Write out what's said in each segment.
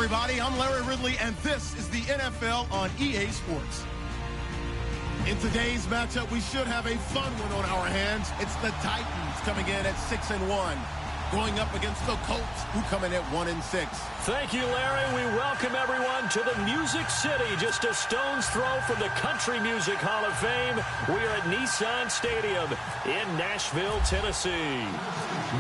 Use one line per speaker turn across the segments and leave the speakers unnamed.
everybody. I'm Larry Ridley, and this is the NFL on EA Sports. In today's matchup, we should have a fun one on our hands. It's the Titans coming in at 6-1, going up against the Colts, who come in at 1-6.
Thank you, Larry. We welcome everyone to the Music City, just a stone's throw from the Country Music Hall of Fame. We are at Nissan Stadium in Nashville, Tennessee.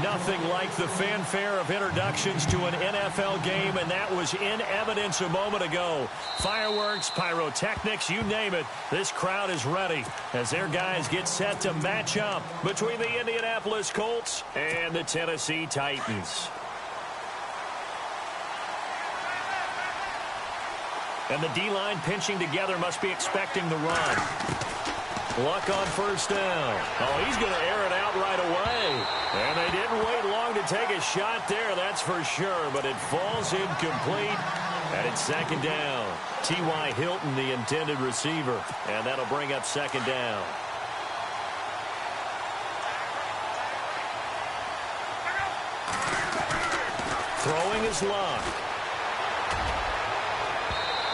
Nothing like the fanfare of introductions to an NFL game, and that was in evidence a moment ago. Fireworks, pyrotechnics, you name it. This crowd is ready as their guys get set to match up between the Indianapolis Colts and the Tennessee Titans. And the D-line pinching together must be expecting the run. Luck on first down. Oh, he's going to air it out right away. And they didn't wait long to take a shot there, that's for sure. But it falls incomplete, and it's second down. T.Y. Hilton, the intended receiver. And that'll bring up second down. Throwing is Luck.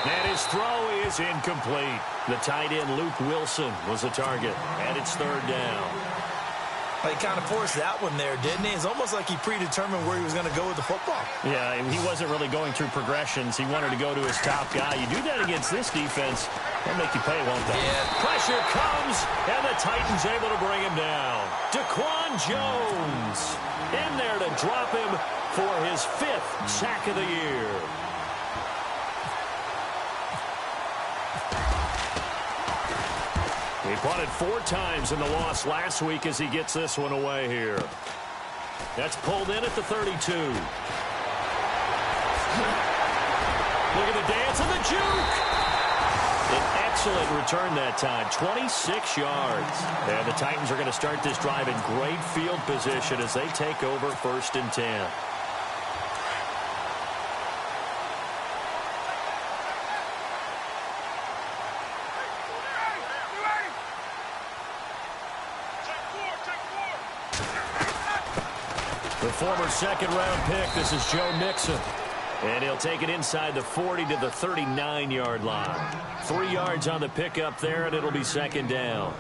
And his throw is incomplete. The tight end, Luke Wilson, was the target. And it's third down.
Well, he kind of forced that one there, didn't he? It's almost like he predetermined where he was going to go with the football.
Yeah, he wasn't really going through progressions. He wanted to go to his top guy. You do that against this defense, they'll make you pay, won't they?
Yeah.
Pressure comes, and the Titans able to bring him down. Daquan Jones in there to drop him for his 5th sack of the year. He punted 4 times in the loss last week as he gets this one away here. That's pulled in at the 32. Look at the dance and the juke. An excellent return that time, 26 yards. And the Titans are going to start this drive in great field position as they take over 1st and 10. The former second-round pick, this is Joe Mixon. And he'll take it inside the 40 to the 39-yard line. 3 yards on the pickup there, and it'll be second down.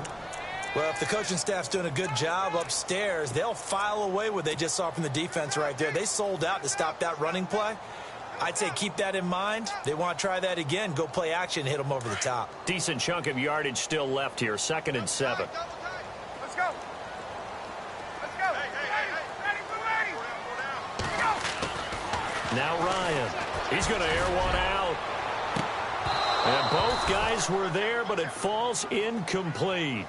Well, if the coaching staff's doing a good job upstairs, they'll file away what they just saw from the defense right there. They sold out to stop that running play. I'd say keep that in mind. They want to try that again, go play action, hit them over the top.
Decent chunk of yardage still left here, 2nd and 7.
Let's go.
Now Ryan. He's going to air one out. And both guys were there, but it falls incomplete.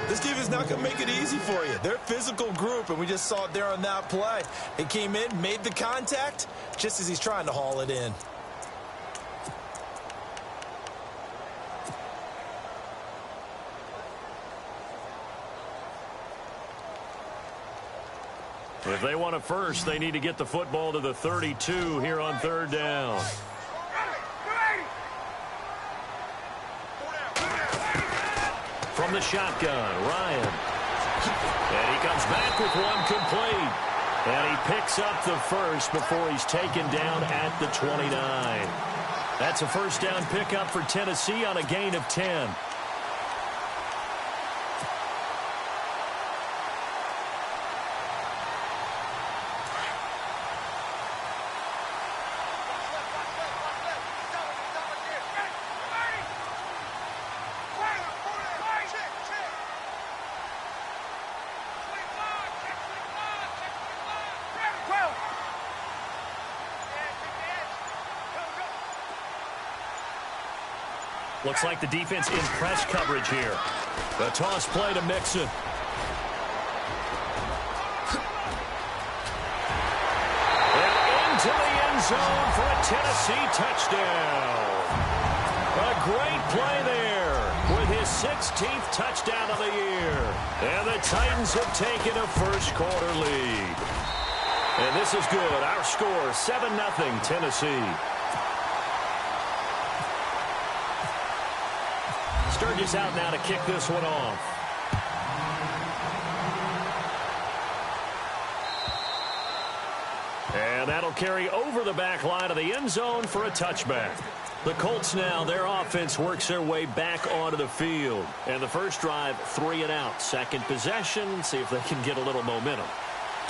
This defense is not going to make it easy for you. They're a physical group, and we just saw it there on that play. He came in, made the contact, just as he's trying to haul it in.
If they want a first, they need to get the football to the 32 here on 3rd down. From the shotgun, Ryan. And he comes back with one complete. And he picks up the first before he's taken down at the 29. That's a first down pickup for Tennessee on a gain of 10. Looks like the defense in press coverage here. The toss play to Mixon. And into the end zone for a Tennessee touchdown. A great play there with his 16th touchdown of the year. And the Titans have taken a first-quarter lead. And this is good. Our score, 7-0 Tennessee. Sturgis out now to kick this one off. And that'll carry over the back line of the end zone for a touchback. The Colts now, their offense works their way back onto the field. And the first drive, 3 and out. Second possession, see if they can get a little momentum.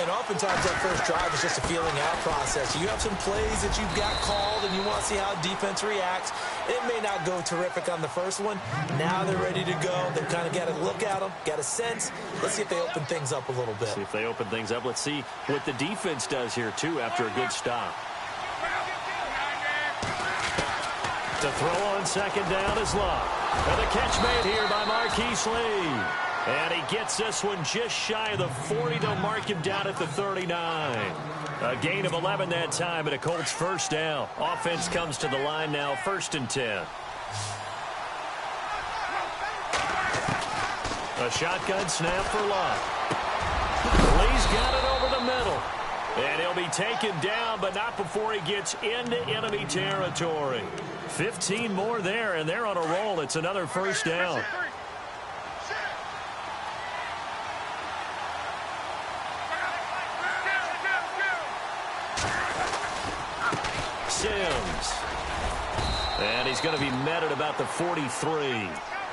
And oftentimes that first drive is just a feeling out process. You have some plays that you've got called and you want to see how defense reacts. It may not go terrific on the first one. Now they're ready to go. They've kind of got to look at them, got a sense. Let's see if they open things up a little bit.
See if they open things up. Let's see what the defense does here, too, after a good stop. To throw on second down is Love. And the catch made here by Marquise Lee. And he gets this one just shy of the 40. They'll mark him down at the 39. A gain of 11 that time and a Colts first down. Offense comes to the line now, 1st and 10. A shotgun snap for Love. Lee's got it over the middle. And he'll be taken down, but not before he gets into enemy territory. 15 more there, and they're on a roll. It's another first down. Sims. And he's going to be met at about the 43.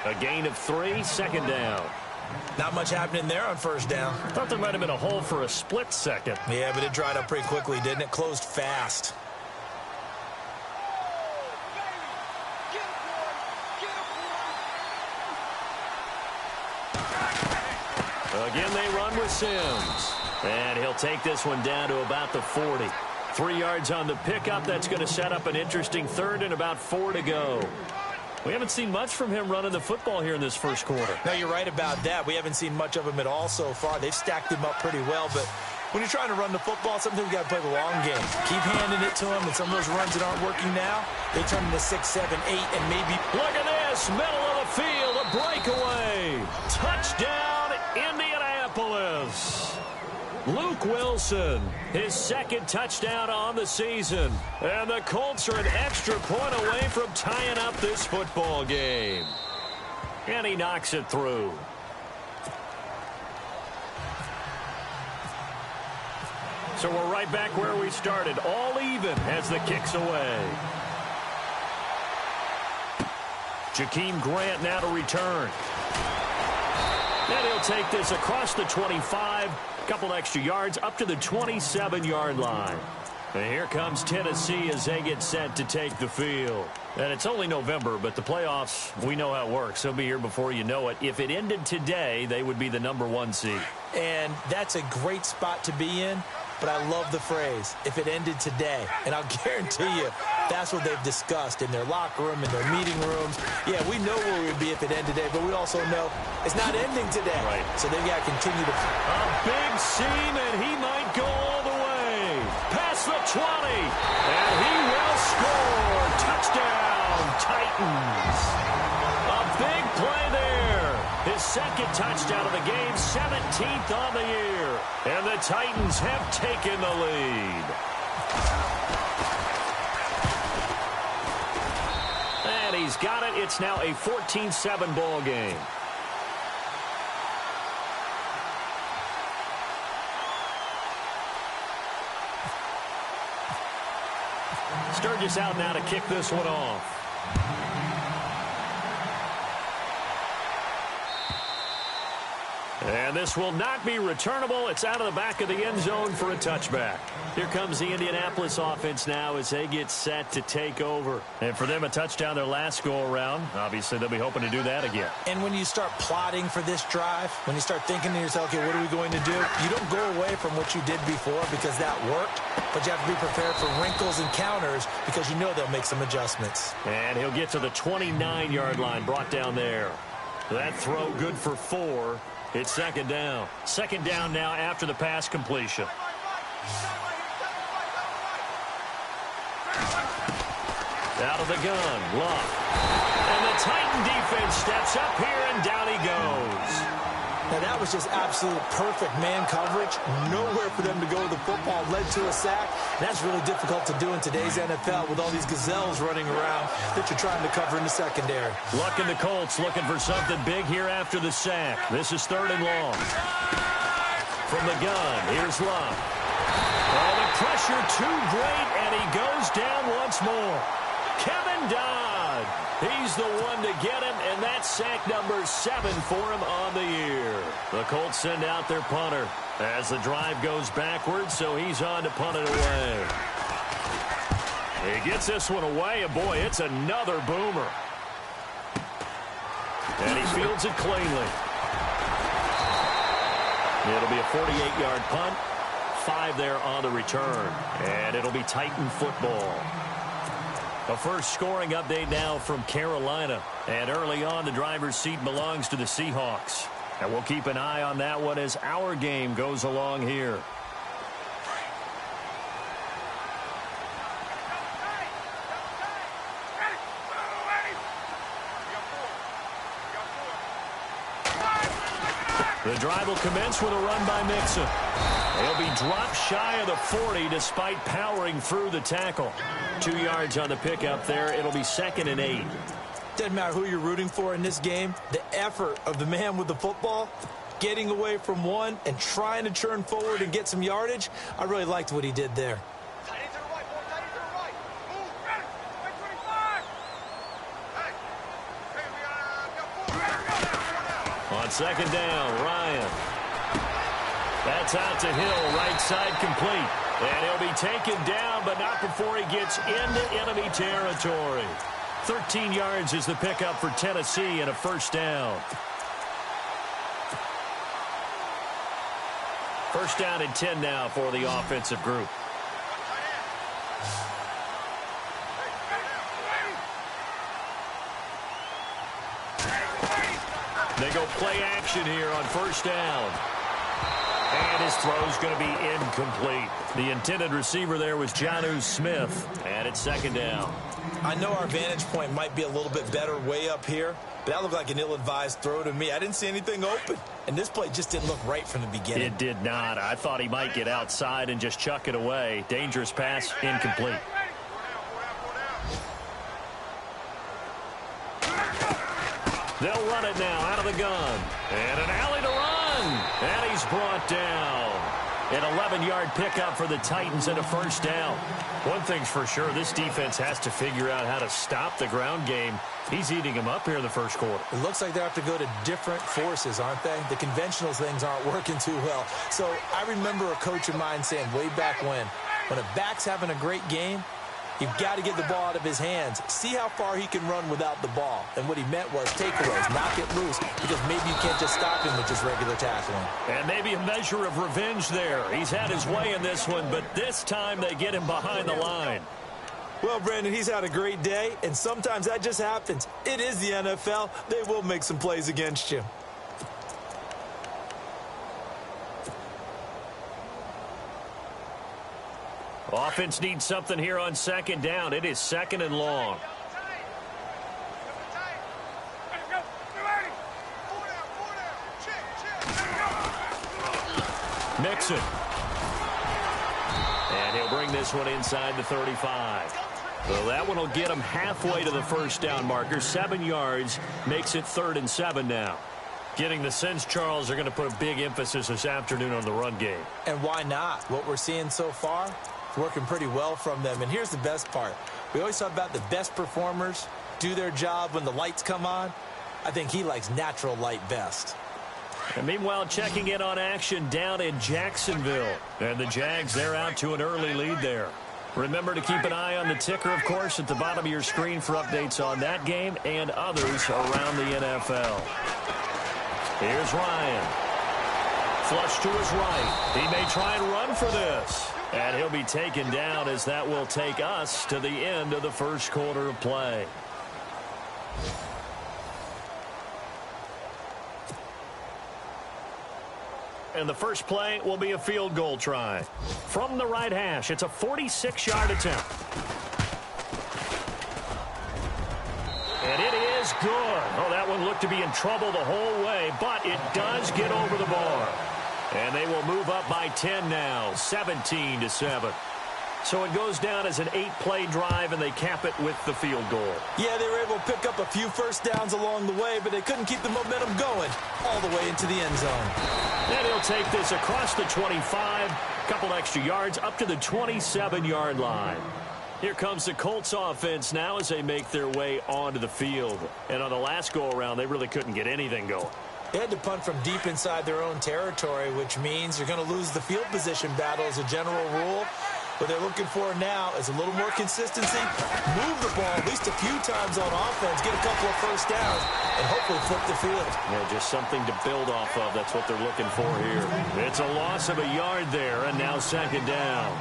A gain of 3, 2nd down.
Not much happening there on first down.
Thought there might have been a hole for a split second.
Yeah, but it dried up pretty quickly, didn't it? Closed fast.
Again, they run with Sims. And he'll take this one down to about the 40. 3 yards on the pickup. That's going to set up an interesting 3rd and about 4 to go. We haven't seen much from him running the football here in this first quarter.
No, you're right about that. We haven't seen much of him at all so far. They've stacked him up pretty well, but when you're trying to run the football, sometimes you got to play the long game. Keep handing it to him, and some of those runs that aren't working now, they turn into 6, 7, 8, and maybe...
Look at this, middle of the field, a breakaway. Touchdown, Indianapolis. Luke Wilson, his 2nd touchdown on the season. And the Colts are an extra point away from tying up this football game. And he knocks it through. So we're right back where we started, all even as the kick's away. Jakeem Grant now to return. And he'll take this across the 25. Couple extra yards up to the 27-yard line. And here comes Tennessee as they get set to take the field. And it's only November, but the playoffs, we know how it works. They'll be here before you know it. If it ended today, they would be the #1 seed.
And that's a great spot to be in, but I love the phrase, if it ended today. And I'll guarantee you, that's what they've discussed in their locker room, in their meeting rooms. Yeah, we know where we'd be if it ended today, but we also know it's not ending today.
Right.
So they've got to continue to...
A big seam, and he might go all the way. Past the 20, and he will score. Touchdown, Titans. A big play there. His 2nd touchdown of the game, 17th on the year. And the Titans have taken the lead. And he's got it. It's now a 14-7 ball game. Sturgis out now to kick this one off. And this will not be returnable. It's out of the back of the end zone for a touchback. Here comes the Indianapolis offense now as they get set to take over. And for them, a touchdown their last go-around. Obviously, they'll be hoping to do that again.
And when you start plotting for this drive, when you start thinking to yourself, okay, what are we going to do? You don't go away from what you did before because that worked, but you have to be prepared for wrinkles and counters because you know they'll make some adjustments.
And he'll get to the 29-yard line, brought down there. That throw good for 4. It's 2nd down. 2nd down now after the pass completion. Out of the gun, Luck. And the Titan defense steps up here, and down he goes.
Now, that was just absolute perfect man coverage. Nowhere for them to go with the football. Led to a sack. That's really difficult to do in today's NFL with all these gazelles running around that you're trying to cover in the secondary.
Luck and the Colts looking for something big here after the sack. This is 3rd and long. From the gun, here's Luck. Oh, the pressure too great, and he goes down once more. Kevin Dodd. He's the one to get him, and that's sack number 7 for him on the year. The Colts send out their punter as the drive goes backwards, so he's on to punt it away. He gets this one away, and boy, it's another boomer. And he fields it cleanly. It'll be a 48-yard punt. 5 there on the return. And it'll be Titan football. A first scoring update now from Carolina. And early on, the driver's seat belongs to the Seahawks. And we'll keep an eye on that one as our game goes along here. The drive will commence with a run by Mixon. He'll be dropped shy of the 40 despite powering through the tackle. 2 yards on the pickup there. It'll be 2nd and 8.
Doesn't matter who you're rooting for in this game. The effort of the man with the football, getting away from one and trying to churn forward and get some yardage, I really liked what he did there.
On 2nd down, Ryan. That's out to Hill, right side complete. And he'll be taken down, but not before he gets into enemy territory. 13 yards is the pickup for Tennessee and a first down. First down and 10 now for the offensive group. They go play action here on first down. And his throw's going to be incomplete. The intended receiver there was Jonnu Smith. And it's 2nd down.
I know our vantage point might be a little bit better way up here, but that looked like an ill-advised throw to me. I didn't see anything open. And this play just didn't look right from the beginning.
It did not. I thought he might get outside and just chuck it away. Dangerous pass, incomplete. They'll run it now out of the gun. And an alley to run. And he's brought down. An 11-yard pickup for the Titans and a first down. One thing's for sure, this defense has to figure out how to stop the ground game. He's eating him up here in the first quarter.
It looks like they have to go to different forces, aren't they? The conventional things aren't working too well. So I remember a coach of mine saying way back when a back's having a great game, you've got to get the ball out of his hands. See how far he can run without the ball. And what he meant was takeaways, knock it loose, because maybe you can't just stop him with just regular tackling.
And maybe a measure of revenge there. He's had his way in this one, but this time they get him behind the line.
Well, Brandon, he's had a great day, and sometimes that just happens. It is the NFL. They will make some plays against you.
Offense needs something here on 2nd down. It is 2nd and long. Mixon. And he'll bring this one inside the 35. Well, that one will get him halfway to the first down marker. 7 yards makes it 3rd and 7 now. Getting the sense, Charles, they're going to put a big emphasis this afternoon on the run game.
And why not? What we're seeing so far, it's working pretty well from them. And here's the best part. We always talk about the best performers do their job when the lights come on. I think he likes natural light best.
And meanwhile, checking in on action down in Jacksonville. And the Jags, they're out to an early lead there. Remember to keep an eye on the ticker, of course, at the bottom of your screen for updates on that game and others around the NFL. Here's Ryan. Flush to his right. He may try and run for this. And he'll be taken down as that will take us to the end of the first quarter of play. And the first play will be a field goal try. From the right hash, it's a 46-yard attempt. And it is good. Oh, that one looked to be in trouble the whole way, but it does get over the bar. And they will move up by 10 now, 17-7. So it goes down as an 8-play drive, and they cap it with the field goal.
Yeah, they were able to pick up a few first downs along the way, but they couldn't keep the momentum going all the way into the end zone.
And he'll take this across the 25, a couple extra yards, up to the 27-yard line. Here comes the Colts offense now as they make their way onto the field. And on the last go-around, they really couldn't get anything going.
They had to punt from deep inside their own territory, which means you're going to lose the field position battle as a general rule. What they're looking for now is a little more consistency, move the ball at least a few times on offense, get a couple of first downs, and hopefully flip the field.
Yeah, just something to build off of. That's what they're looking for here. It's a loss of a yard there, and now second down.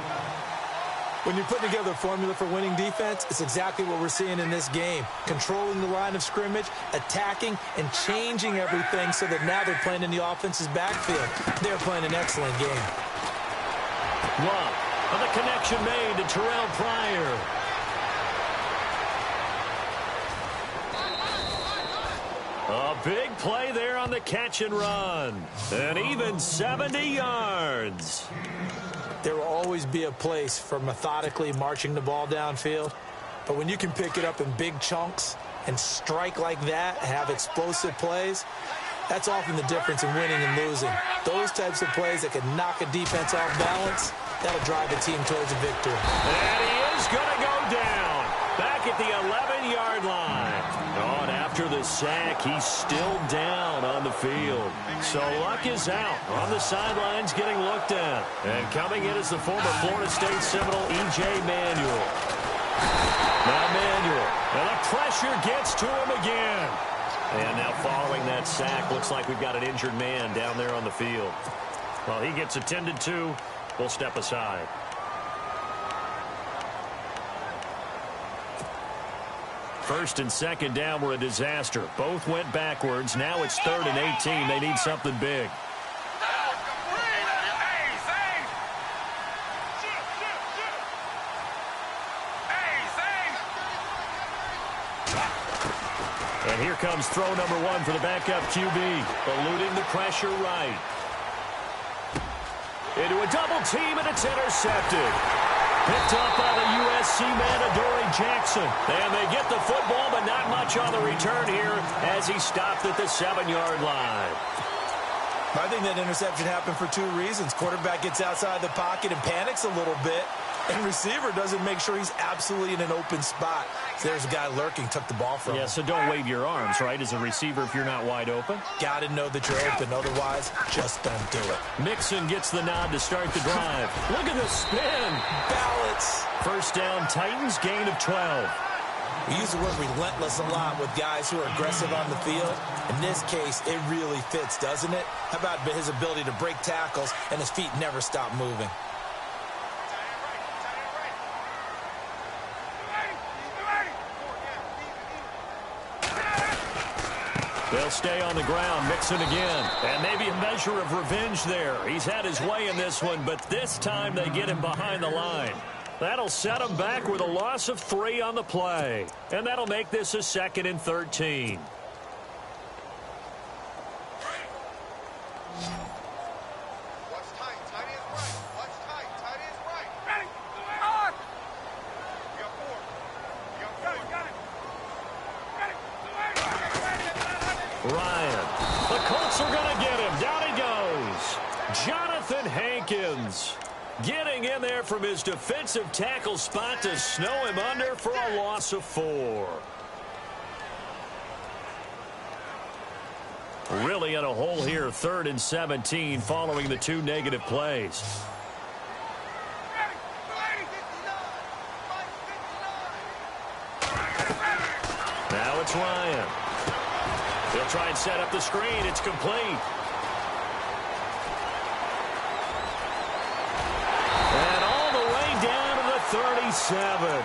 When you're putting together a formula for winning defense, it's exactly what we're seeing in this game. Controlling the line of scrimmage, attacking, and changing everything so that now they're playing in the offense's backfield. They're playing an excellent game.
Love. And the connection made to Terrell Pryor. A big play there on the catch and run. And even 70 yards.
There will always be a place for methodically marching the ball downfield. But when you can pick it up in big chunks and strike like that, have explosive plays, that's often the difference in winning and losing. Those types of plays that can knock a defense off balance, that'll drive the team towards a victory.
And he is going to go down. Back at the 11-yard line. Oh, and after the sack, he's still down on the field. So Luck is out on the sidelines getting looked at. And coming in is the former Florida State Seminole, E.J. Manuel. Now Manuel. And the pressure gets to him again. And now following that sack, looks like we've got an injured man down there on the field. Well, he gets attended to. We'll step aside. First and second down were a disaster. Both went backwards. Now it's 3rd and 18. They need something big. And here comes throw number 1 for the backup QB. Eluding the pressure right. Into a double team, and it's intercepted. Picked up by the USC man, Adoree Jackson. And they get the football, but not much on the return here as he stopped at the 7-yard line.
I think that interception happened for 2 reasons. Quarterback gets outside the pocket and panics a little bit. And receiver doesn't make sure he's absolutely in an open spot. So there's a guy lurking, took the ball from him.
Yeah, so don't wave your arms, right, as a receiver if you're not wide open.
Got to know that you're open. Otherwise, just don't do it.
Mixon gets the nod to start the drive. Look at the spin.
Balance.
First down, Titans, gain of 12.
We use the word relentless a lot with guys who are aggressive on the field. In this case, it really fits, doesn't it? How about his ability to break tackles and his feet never stop moving?
They'll stay on the ground. Mixon again. And maybe a measure of revenge there. He's had his way in this one, but this time they get him behind the line. That'll set him back with a loss of 3 on the play. And that'll make this a 2nd and 13. Ryan. The Colts are going to get him. Down he goes. Jonathan Hankins getting in there from his defensive tackle spot to snow him under for a loss of 4. Really in a hole here, 3rd and 17 following the 2 negative plays. Now it's Ryan. He'll try and set up the screen. It's complete. And all the way down to the 37.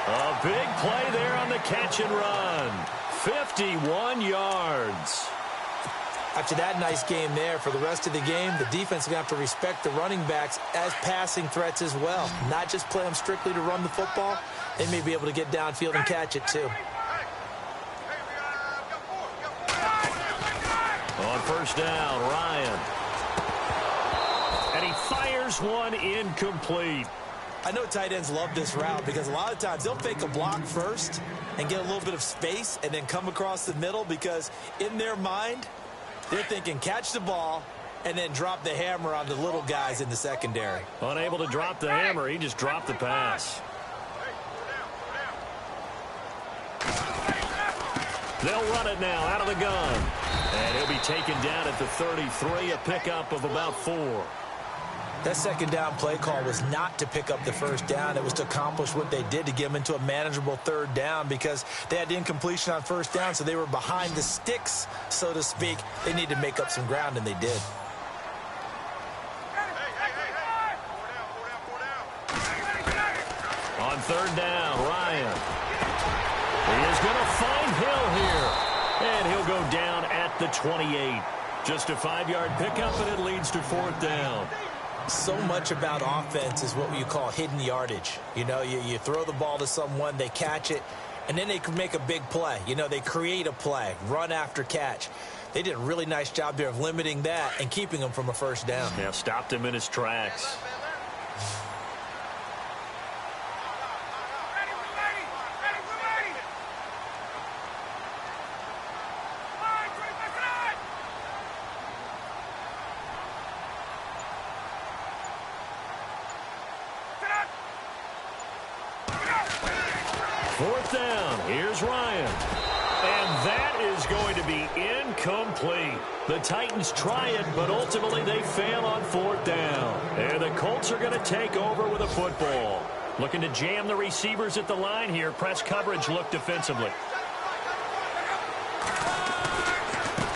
A big play there on the catch and run. 51 yards.
After that nice game there, for the rest of the game, the defense is going to have to respect the running backs as passing threats as well. Not just play them strictly to run the football. They may be able to get downfield and catch it too.
On first down, Ryan. And he fires one incomplete.
I know tight ends love this route because a lot of times they'll fake a block first and get a little bit of space and then come across the middle because in their mind, they're thinking catch the ball and then drop the hammer on the little guys in the secondary.
Unable to drop the hammer, he just dropped the pass. They'll run it now out of the gun. And he'll be taken down at the 33, a pickup of about 4.
That second down play call was not to pick up the first down. It was to accomplish what they did to get them into a manageable third down because they had incompletion on first down, so they were behind the sticks, so to speak. They needed to make up some ground, and they did.
On third down, Ryan. He is going to find Hill here. And he'll go down at the 28. Just a 5-yard pickup, and it leads to fourth down.
So much about offense is what you call hidden yardage. You know, you throw the ball to someone, they catch it, and then they can make a big play. You know, they create a play, run after catch. They did a really nice job there of limiting that and keeping him from a first down.
Yeah, stopped him in his tracks. Fourth down. Here's Ryan. And that is going to be incomplete. The Titans try it, but ultimately they fail on fourth down. And the Colts are going to take over with a football. Looking to jam the receivers at the line here. Press coverage look defensively.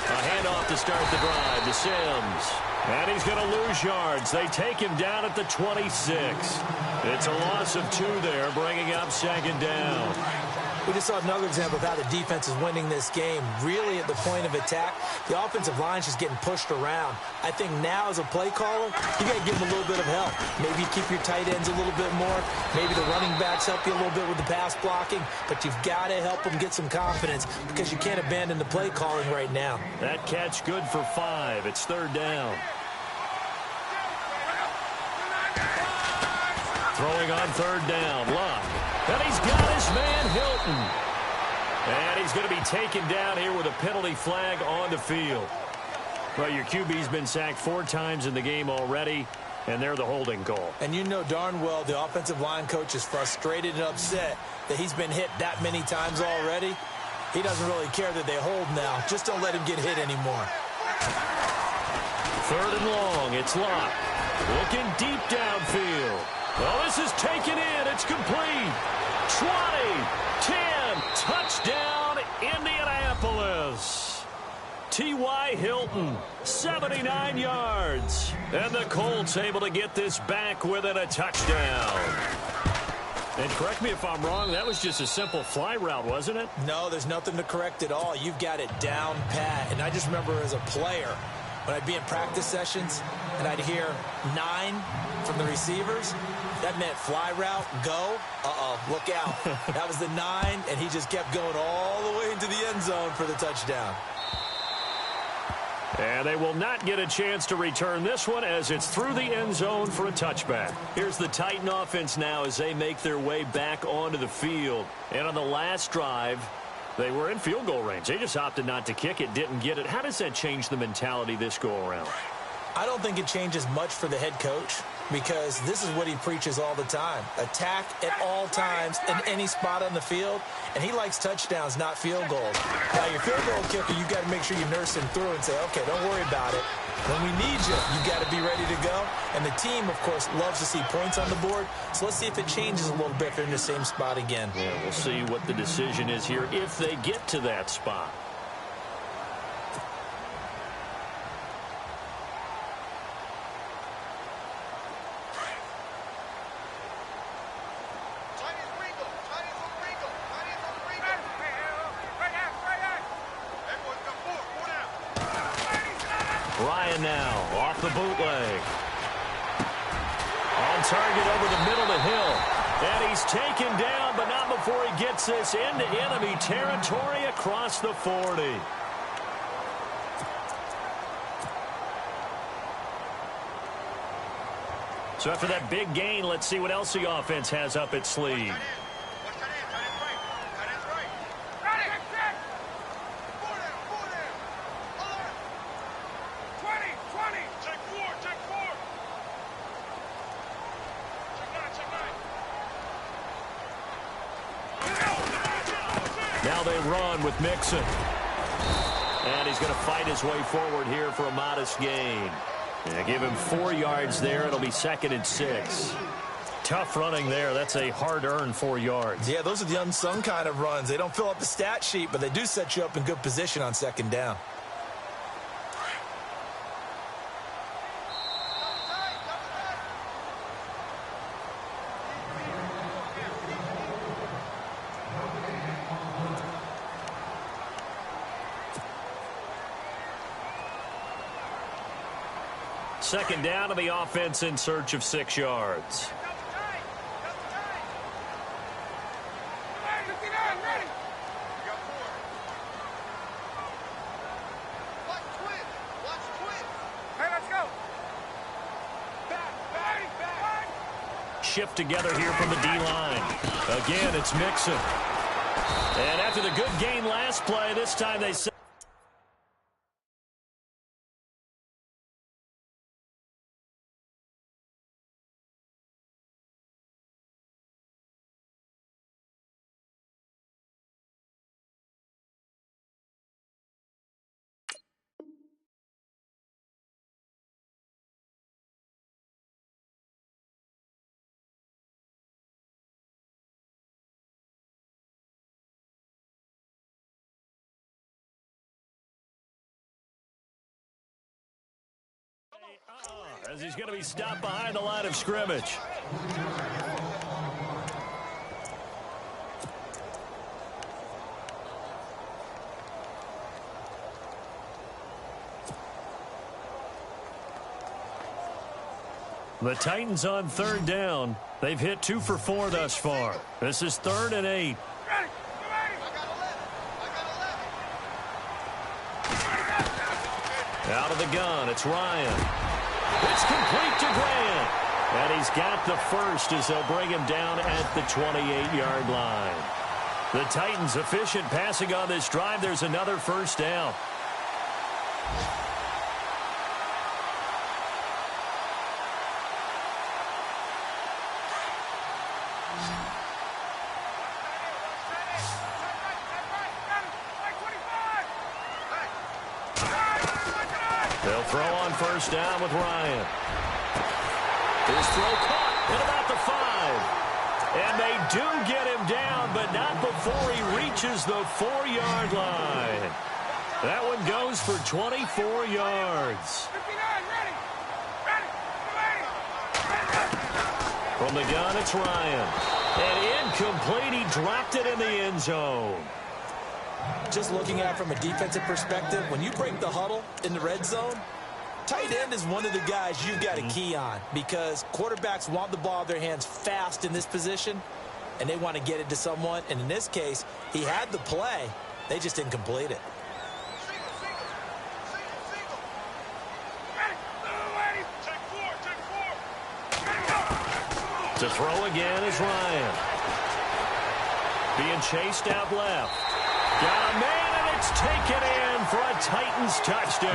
A handoff to start the drive to Sims. And he's going to lose yards. They take him down at the 26. It's a loss of 2 there, bringing up second down.
We just saw another example of how the defense is winning this game. Really at the point of attack, the offensive line's just getting pushed around. I think now as a play caller, you got to give them a little bit of help. Maybe keep your tight ends a little bit more. Maybe the running backs help you a little bit with the pass blocking. But you've got to help them get some confidence because you can't abandon the play calling right now.
That catch good for 5. It's third down. Throwing on third down, Luck. And he's got his man, Hilton. And he's going to be taken down here with a penalty flag on the field. Well, your QB's been sacked 4 times in the game already, and they're the holding call.
And you know darn well the offensive line coach is frustrated and upset that he's been hit that many times already. He doesn't really care that they hold now. Just don't let him get hit anymore.
Third and long, it's Luck. Looking deep downfield. Well, this is taken in. It's complete. 20, 10, touchdown, Indianapolis. T.Y. Hilton, 79 yards. And the Colts able to get this back within a touchdown. And correct me if I'm wrong, that was just a simple fly route, wasn't it?
No, there's nothing to correct at all. You've got it down pat. And I just remember as a player, when I'd be in practice sessions and I'd hear 9 from the receivers, that meant fly route, go, look out. That was the 9, and he just kept going all the way into the end zone for the touchdown.
And they will not get a chance to return this one as it's through the end zone for a touchback. Here's the Titan offense now as they make their way back onto the field. And on the last drive, they were in field goal range. They just opted not to kick it, didn't get it. How does that change the mentality this go-around?
I don't think it changes much for the head coach because this is what he preaches all the time. Attack at all times in any spot on the field, and he likes touchdowns, not field goals. Now, your field goal kicker, you've got to make sure you nurse him through and say, okay, don't worry about it. When we need you, you've got to be ready to go. And the team, of course, loves to see points on the board. So let's see if it changes a little bit if they're in the same spot again.
Yeah, we'll see what the decision is here if they get to that spot. Ryan now off the bootleg. On target over the middle to Hill. And he's taken down, but not before he gets this into enemy territory across the 40. So after that big gain, let's see what else the offense has up its sleeve. Now they run with Mixon. And he's going to fight his way forward here for a modest gain. Yeah, give him 4 yards there. It'll be 2nd and 6. Tough running there. That's a hard-earned 4 yards.
Yeah, those are the unsung kind of runs. They don't fill up the stat sheet, but they do set you up in good position on 2nd down.
Second down to the offense in search of 6 yards. Shift together here from the D-line. Again, it's Mixon. And after the good gain last play, this time they set. As he's going to be stopped behind the line of scrimmage. The Titans on 3rd down. They've hit 2 for 4 thus far. This is 3rd and 8. Out of the gun, it's Ryan. It's complete to Grant. And he's got the first as they'll bring him down at the 28-yard line. The Titans efficient passing on this drive. There's another 1st down. They'll throw on 1st down with Ryan. His throw caught at about the 5. And they do get him down, but not before he reaches the 4-yard line. That one goes for 24 yards. From the gun, it's Ryan. And incomplete. He dropped it in the end zone.
Just looking at it from a defensive perspective, when you break the huddle in the red zone, tight end is one of the guys you've got to key on because quarterbacks want the ball in their hands fast in this position, and they want to get it to someone. And in this case, he had the play. They just didn't complete it.
To throw again is Ryan. Being chased out left. Got a man, and it's taken in for a Titans touchdown.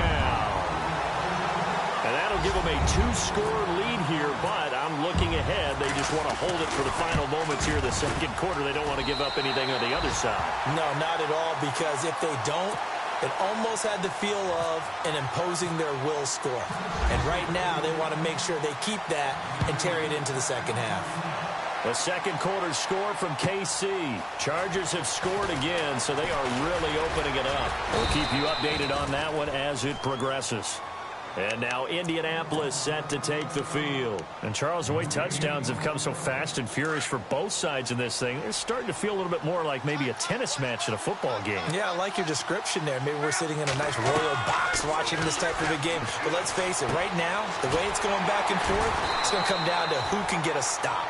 And that'll give them a 2-score lead here, but I'm looking ahead. They just want to hold it for the final moments here in the 2nd quarter. They don't want to give up anything on the other side.
No, not at all, because if they don't, it almost had the feel of an imposing their will score. And right now, they want to make sure they keep that and carry it into the 2nd half.
The 2nd quarter score from KC. Chargers have scored again, so they are really opening it up. We'll keep you updated on that one as it progresses. And now Indianapolis set to take the field. And Charles, the way touchdowns have come so fast and furious for both sides in this thing, it's starting to feel a little bit more like maybe a tennis match in a football game.
Yeah, I like your description there. Maybe we're sitting in a nice royal box watching this type of a game. But let's face it, right now, the way it's going back and forth, it's going to come down to who can get a stop.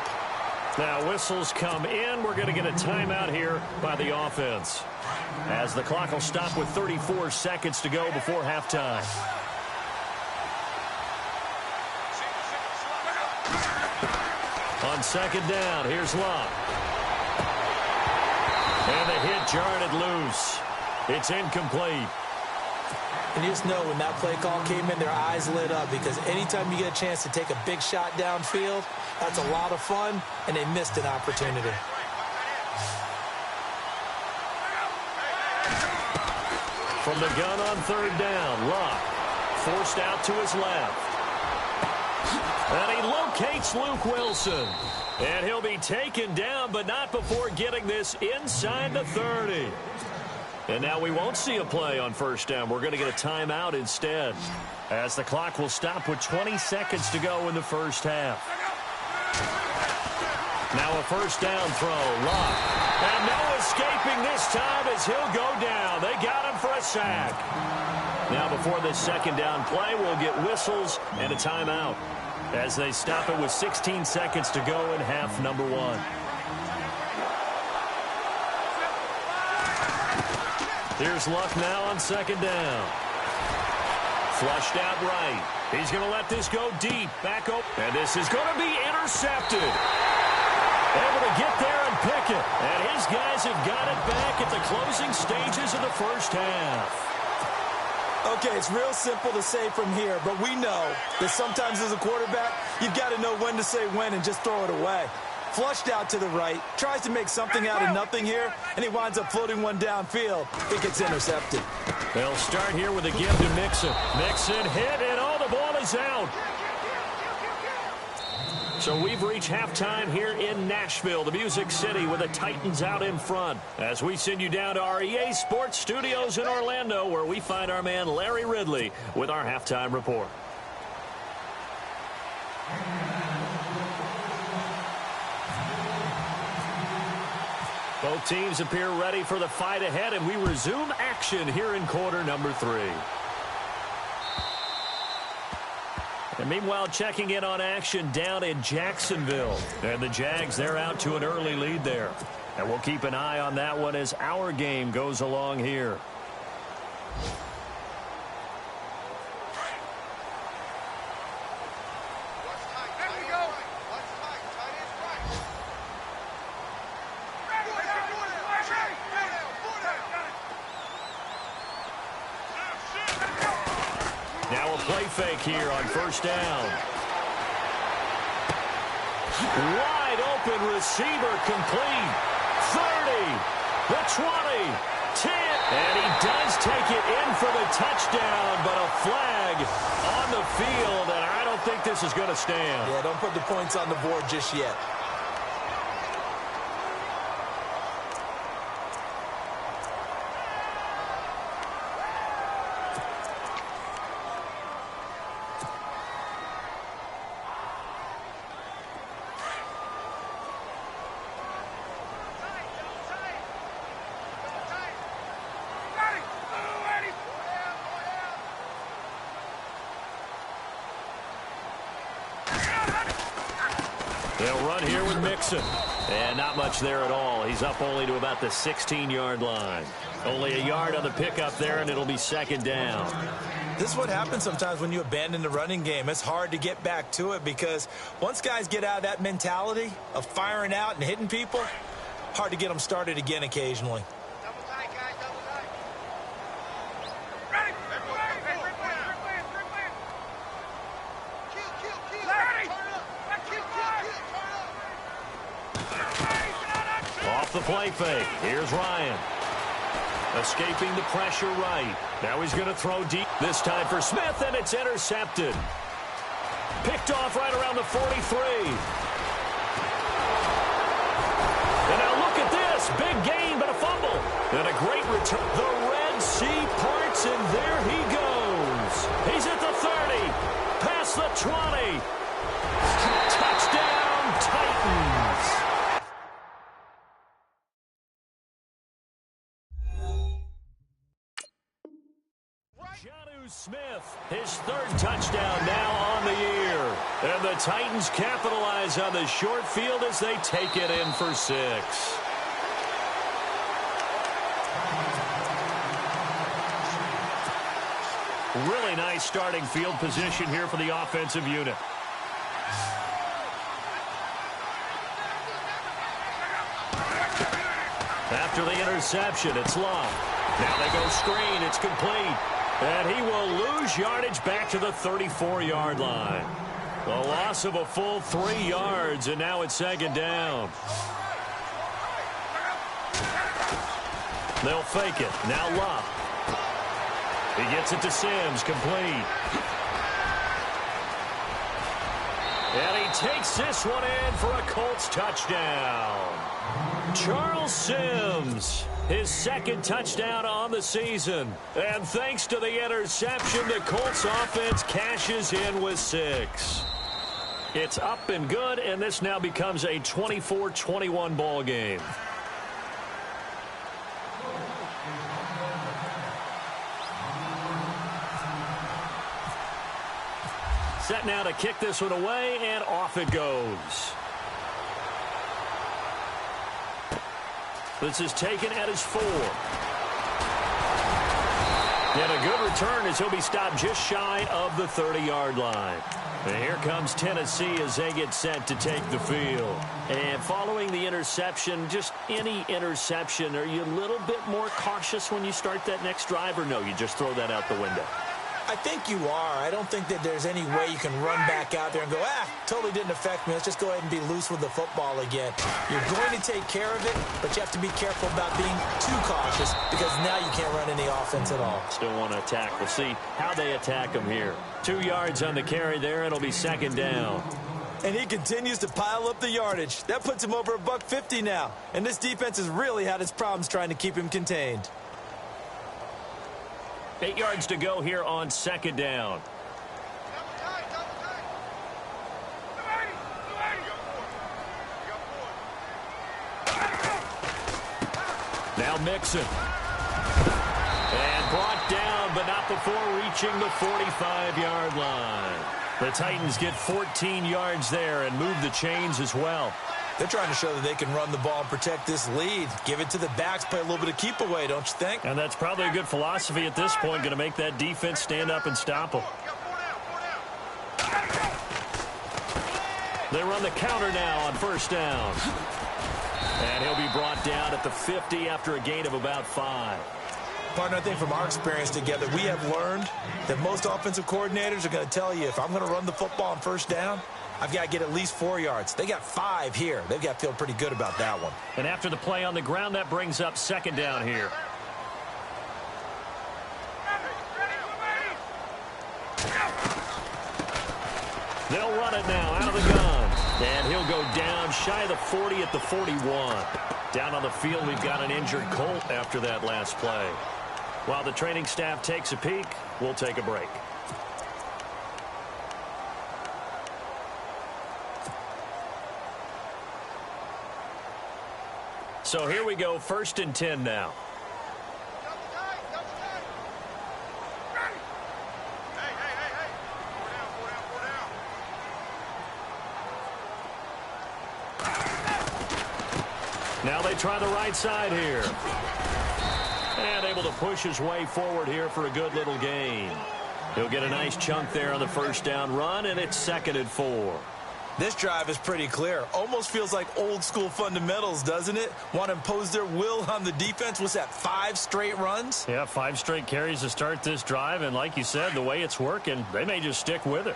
Now whistles come in. We're going to get a timeout here by the offense, as the clock will stop with 34 seconds to go before halftime. on second down. Here's Luck. And the hit jarred it loose. It's incomplete.
And you just know when that play call came in, their eyes lit up, because anytime you get a chance to take a big shot downfield, that's a lot of fun, and they missed an opportunity.
From the gun on third down, Luck forced out to his left. And he locates Luke Wilson. And he'll be taken down, but not before getting this inside the 30. And now we won't see a play on first down. We're going to get a timeout instead, as the clock will stop with 20 seconds to go in the first half. Now a first down throw, Luck. And no escaping this time as he'll go down. They got him for a sack. Now before this second down play, we'll get whistles and a timeout, as they stop it with 16 seconds to go in half number one. Here's Luck now on second down. Flushed out right. He's going to let this go deep. Back up. And this is going to be intercepted. Able to get there and pick it. And his guys have got it back at the closing stages of the first half.
Okay, it's real simple to say from here, but we know that sometimes as a quarterback, you've got to know when to say when and just throw it away. Flushed out to the right, tries to make something out of nothing here, and he winds up floating one downfield. It gets intercepted.
They'll start here with a give to Mixon. Mixon hit, and oh, the ball is out. So we've reached halftime here in Nashville, the Music City, with the Titans out in front, as we send you down to our EA Sports Studios in Orlando, where we find our man Larry Ridley with our halftime report. Both teams appear ready for the fight ahead, and we resume action here in quarter number 3. And meanwhile, checking in on action down in Jacksonville. And the Jags, they're out to an early lead there. And we'll keep an eye on that one as our game goes along here. Now a play fake here on first down. Wide open receiver complete. 30, the 20, 10. And he does take it in for the touchdown, but a flag on the field, and I don't think this is going to stand.
Yeah, don't put the points on the board just yet.
They'll run here with Mixon. And not much there at all. He's up only to about the 16-yard line. Only a yard on the pickup there, and it'll be second down.
This is what happens sometimes when you abandon the running game. It's hard to get back to it, because once guys get out of that mentality of firing out and hitting people, hard to get them started again occasionally.
Off the play fake. Here's Ryan. Escaping the pressure right. Now he's going to throw deep. This time for Smith, and it's intercepted. Picked off right around the 43. And now look at this. Big gain, but a fumble. And a great return. The Red Sea parts, and there he goes. He's at the 30. Past the 20. Touchdown, Titans. Smith, his third touchdown now on the year. And the Titans capitalize on the short field as they take it in for 6. Really nice starting field position here for the offensive unit. After the interception, it's Love. Now they go screen. It's complete. And he will lose yardage back to the 34-yard line. A loss of a full 3 yards, and now it's second down. They'll fake it. Now Love. He gets it to Sims, complete. And he takes this one in for a Colts touchdown. Charles Sims, his second touchdown on the season. And thanks to the interception, the Colts offense cashes in with 6. It's up and good, and this now becomes a 24-21 ball game. Set now to kick this one away, and off it goes. This is taken at his 4. And a good return as he'll be stopped just shy of the 30-yard line. And here comes Tennessee as they get set to take the field. And following the interception, just any interception, are you a little bit more cautious when you start that next drive, or no, you just throw that out the window?
I think you are. I don't think that there's any way you can run back out there and go, totally didn't affect me. Let's just go ahead and be loose with the football again. You're going to take care of it, but you have to be careful about being too cautious because now you can't run any offense at all.
Still want to attack. We'll see how they attack him here. 2 yards on the carry there. It'll be second down.
And he continues to pile up the yardage. That puts him over $150 now. And this defense has really had its problems trying to keep him contained.
8 yards to go here on second down. Now Mixon. And brought down, but not before reaching the 45-yard line. The Titans get 14 yards there and move the chains as well.
They're trying to show that they can run the ball and protect this lead. Give it to the backs, play a little bit of keep away, don't you think?
And that's probably a good philosophy at this point, going to make that defense stand up and stop them. They run the counter now on first down. And he'll be brought down at the 50 after a gain of about 5.
Partner, I think from our experience together, we have learned that most offensive coordinators are going to tell you, if I'm going to run the football on first down, I've got to get at least 4 yards. They got 5 here. They've got to feel pretty good about that one.
And after the play on the ground, that brings up second down here. They'll run it now out of the gun. And he'll go down shy of the 40 at the 41. Down on the field, we've got an injured Colt after that last play. While the training staff takes a peek, we'll take a break. So here we go, 1st and 10 now. Now they try the right side here. And able to push his way forward here for a good little gain. He'll get a nice chunk there on the first down run, and it's 2nd and 4.
This drive is pretty clear. Almost feels like old school fundamentals, doesn't it? Want to impose their will on the defense. What's that, 5 straight runs?
Yeah, 5 straight carries to start this drive. And like you said, the way it's working, they may just stick with it.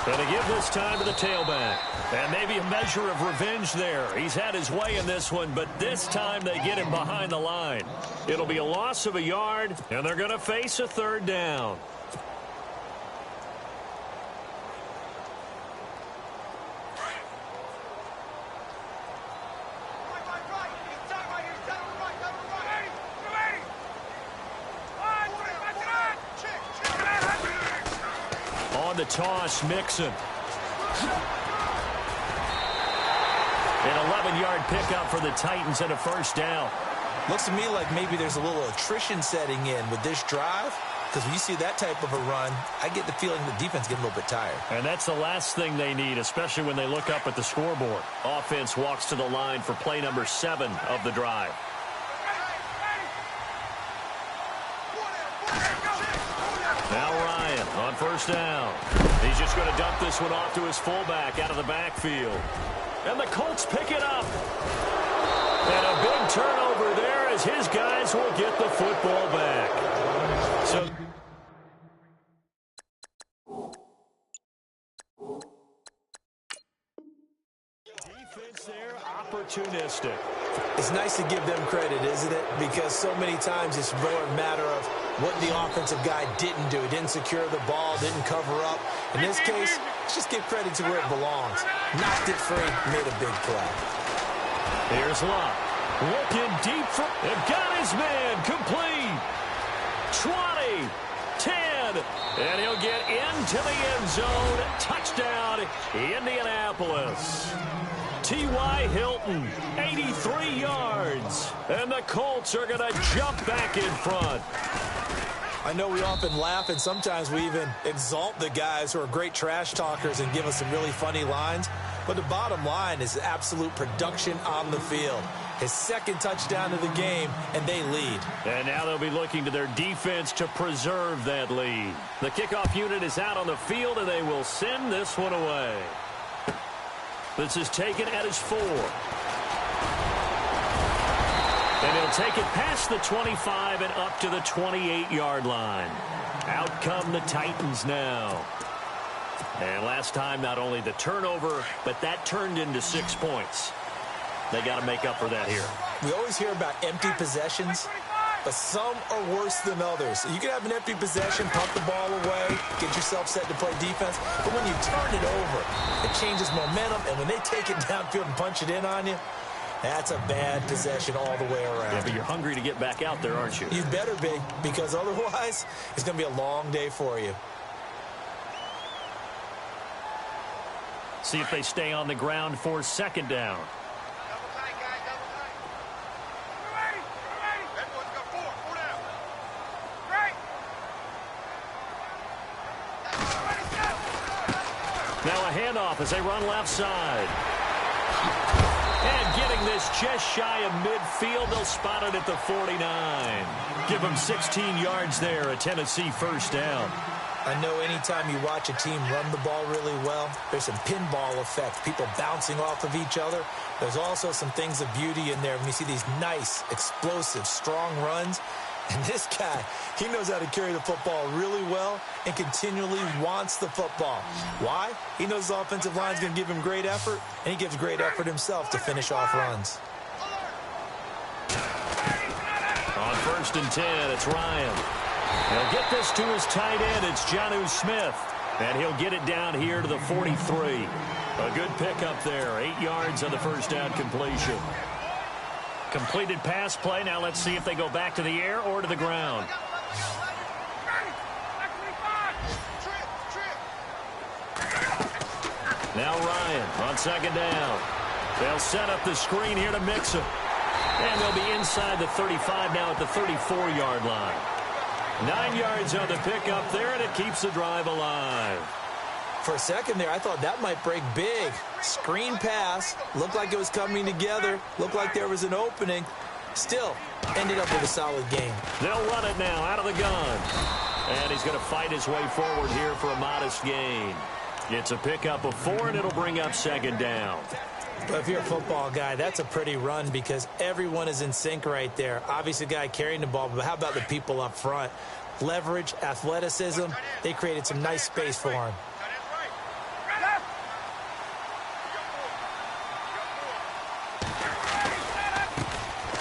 And to give this time to the tailback. And maybe a measure of revenge there. He's had his way in this one, but this time they get him behind the line. It'll be a loss of a yard, and they're going to face a 3rd down. On the toss, Mixon. An 11-yard pickup for the Titans and a first down.
Looks to me like maybe there's a little attrition setting in with this drive, because when you see that type of a run, I get the feeling the defense getting a little bit tired.
And that's the last thing they need, especially when they look up at the scoreboard. Offense walks to the line for play number 7 of the drive. On first down. He's just going to dump this one off to his fullback out of the backfield. And the Colts pick it up. And a big turnover there as his guys will get the football back. So defense there, opportunistic.
It's nice to give them credit, isn't it? Because so many times it's more a matter of what the offensive guy didn't do. He didn't secure the ball, didn't cover up. In this case, let's just give credit to where it belongs. Knocked it free, made a big play.
Here's Luck. Looking deep for and got his man complete. 20, 10, and he'll get into the end zone. Touchdown, Indianapolis. T.Y. Hilton, 83 yards. And the Colts are going to jump back in front.
I know we often laugh, and sometimes we even exalt the guys who are great trash talkers and give us some really funny lines. But the bottom line is absolute production on the field. His second touchdown of the game, and they lead.
And now they'll be looking to their defense to preserve that lead. The kickoff unit is out on the field, and they will send this one away. This is taken at his 4. And he'll take it past the 25 and up to the 28-yard line. Out come the Titans now. And last time, not only the turnover, but that turned into 6 points. They got to make up for that here.
We always hear about empty possessions, but some are worse than others. You can have an empty possession, pump the ball away, get yourself set to play defense, but when you turn it over, it changes momentum, and when they take it downfield and punch it in on you, that's a bad possession all the way around.
Yeah, but you're hungry to get back out there, aren't you?
You better be, because otherwise, it's going to be a long day for you.
See if they stay on the ground for second down. Now a handoff as they run left side. And getting this just shy of midfield. They'll spot it at the 49. Give them 16 yards there, a Tennessee first down.
I know anytime you watch a team run the ball really well, there's some pinball effect, people bouncing off of each other. There's also some things of beauty in there when you see these nice, explosive, strong runs. And this guy, he knows how to carry the football really well and continually wants the football. Why? He knows the offensive line is going to give him great effort, and he gives great effort himself to finish off runs.
On first and 10, it's Ryan. He'll get this to his tight end. It's Jonnu Smith. And he'll get it down here to the 43. A good pickup there. 8 yards on the first down completion. Completed pass play. Now let's see if they go back to the air or to the ground. Now Ryan on second down. They'll set up the screen here to mix him. And they'll be inside the 35 now at the 34-yard line. 9 yards on the pickup there, and it keeps the drive alive.
For a second there, I thought that might break big. Screen pass. Looked like it was coming together. Looked like there was an opening. Still, ended up with a solid game.
They'll run it now out of the gun. And he's going to fight his way forward here for a modest gain. It's a pickup of 4, and it'll bring up second down.
But if you're a football guy, that's a pretty run because everyone is in sync right there. Obviously, the guy carrying the ball, but how about the people up front? Leverage, athleticism, they created some nice space for him.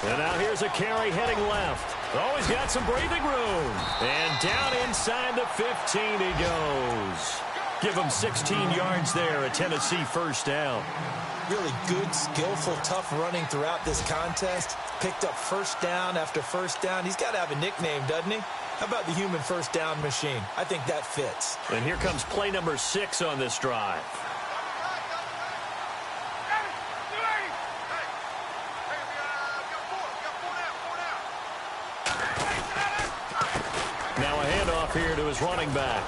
And now here's a carry heading left. Oh, he's got some breathing room. And down inside the 15 he goes. Give him 16 yards there, a Tennessee first down.
Really good, skillful, tough running throughout this contest. Picked up first down after first down. He's got to have a nickname, doesn't he? How about the human first down machine? I think that fits.
And here comes play number 6 on this drive. Now a handoff here to his running back.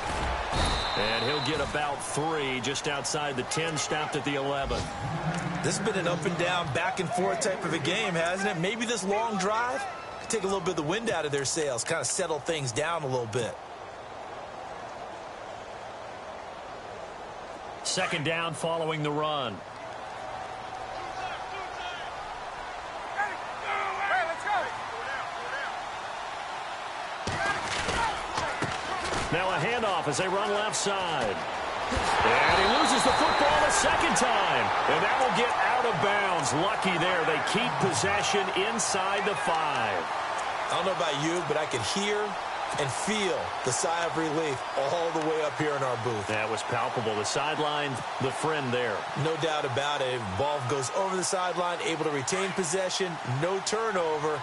And he'll get about 3 just outside the 10, stopped at the 11.
This has been an up and down, back and forth type of a game, hasn't it? Maybe this long drive could take a little bit of the wind out of their sails, kind of settle things down a little bit.
Second down following the run. Now a handoff as they run left side. And he loses the football a second time. And that will get out of bounds. Lucky there. They keep possession inside the 5.
I don't know about you, but I could hear and feel the sigh of relief all the way up here in our booth.
That was palpable. The sideline, the friend there.
No doubt about it. Ball goes over the sideline, able to retain possession, no turnover.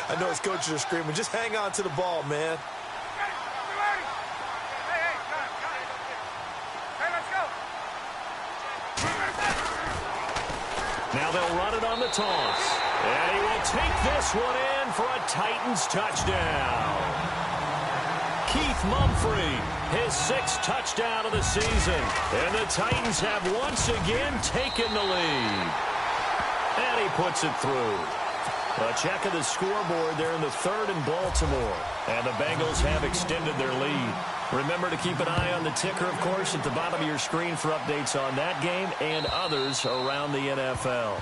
I know his coaches are screaming, just hang on to the ball, man.
Now they'll run it on the toss. And he will take this one in for a Titans touchdown. Keith Mumphrey, his 6th touchdown of the season. And the Titans have once again taken the lead. And he puts it through. A check of the scoreboard there in the 3rd in Baltimore. And the Bengals have extended their lead. Remember to keep an eye on the ticker, of course, at the bottom of your screen for updates on that game and others around the NFL.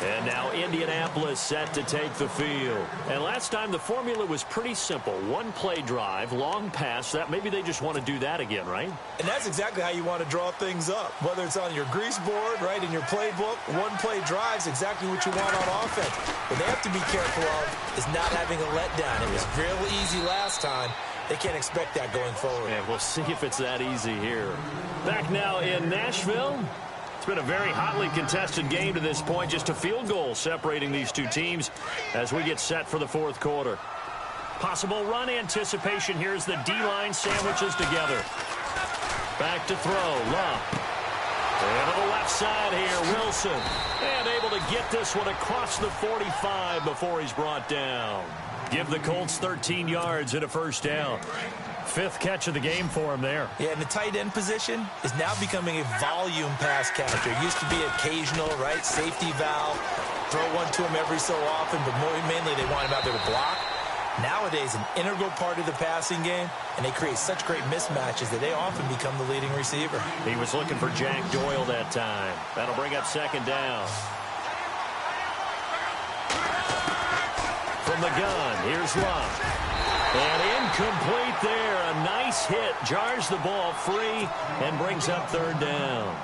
And now Indianapolis set to take the field. And last time the formula was pretty simple. 1-play drive, long pass. That maybe they just want to do that again, right?
And that's exactly how you want to draw things up. Whether it's on your grease board, right, in your playbook, 1-play drive is exactly what you want on offense. What they have to be careful of is not having a letdown. It was real easy last time. They can't expect that going forward.
And we'll see if it's that easy here. Back now in Nashville. It's been a very hotly contested game to this point. Just a field goal separating these two teams as we get set for the 4th quarter. Possible run anticipation. Here's the D-line sandwiches together. Back to throw. Love. And to the left side here, Wilson. And able to get this one across the 45 before he's brought down. Give the Colts 13 yards and a first down. 5th catch of the game for him there.
Yeah, and the tight end position is now becoming a volume pass catcher. It used to be occasional, right? Safety valve. Throw one to him every so often, but mainly they want him out there to block. Nowadays, an integral part of the passing game, and they create such great mismatches that they often become the leading receiver.
He was looking for Jack Doyle that time. That'll bring up 2nd down. From the gun, here's Love. And incomplete there. A nice hit. Jars the ball free and brings up 3rd down.